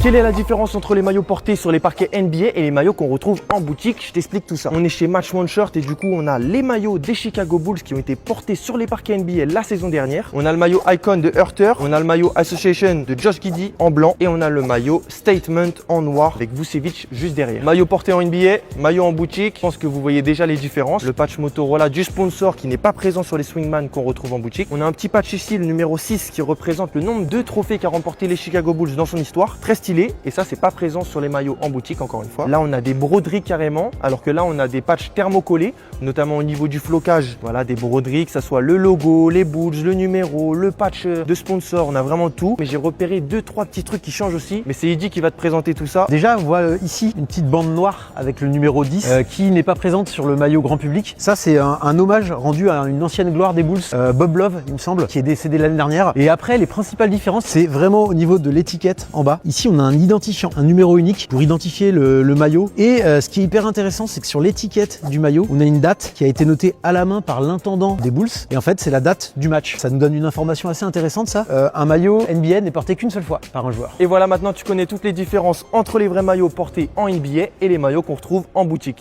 Quelle est la différence entre les maillots portés sur les parquets NBA et les maillots qu'on retrouve en boutique? Je t'explique tout ça. On est chez Match One Shirt et du coup on a les maillots des Chicago Bulls qui ont été portés sur les parquets NBA la saison dernière. On a le maillot Icon de Hurter, on a le maillot Association de Josh Giddey en blanc et on a le maillot Statement en noir avec Vucevic juste derrière. Maillot porté en NBA, maillot en boutique. Je pense que vous voyez déjà les différences. Le patch Motorola du sponsor qui n'est pas présent sur les Swingman qu'on retrouve en boutique. On a un petit patch ici, le numéro 6 qui représente le nombre de trophées qu'a remporté les Chicago Bulls dans son histoire. Très stylé et ça c'est pas présent sur les maillots en boutique encore une fois. Là on a des broderies carrément alors que là on a des patchs thermocollés notamment au niveau du flocage. Voilà des broderies que ça soit le logo, les Bulls, le numéro, le patch de sponsor. On a vraiment tout mais j'ai repéré 2-3 petits trucs qui changent aussi. Mais c'est Eddy qui va te présenter tout ça. Déjà on voit ici une petite bande noire avec le numéro 10 qui n'est pas présente sur le maillot grand public. Ça c'est un hommage rendu à une ancienne gloire des Bulls, Bob Love il me semble, qui est décédé l'année dernière. Et après les principales différences c'est vraiment au niveau de l'étiquette en bas. Ici on a un identifiant, un numéro unique pour identifier le maillot. Et ce qui est hyper intéressant c'est que sur l'étiquette du maillot on a une date qui a été notée à la main par l'intendant des Bulls. Et en fait c'est la date du match. Ça nous donne une information assez intéressante ça. Un maillot NBA n'est porté qu'une seule fois par un joueur. Et voilà, maintenant tu connais toutes les différences entre les vrais maillots portés en NBA et les maillots qu'on retrouve en boutique.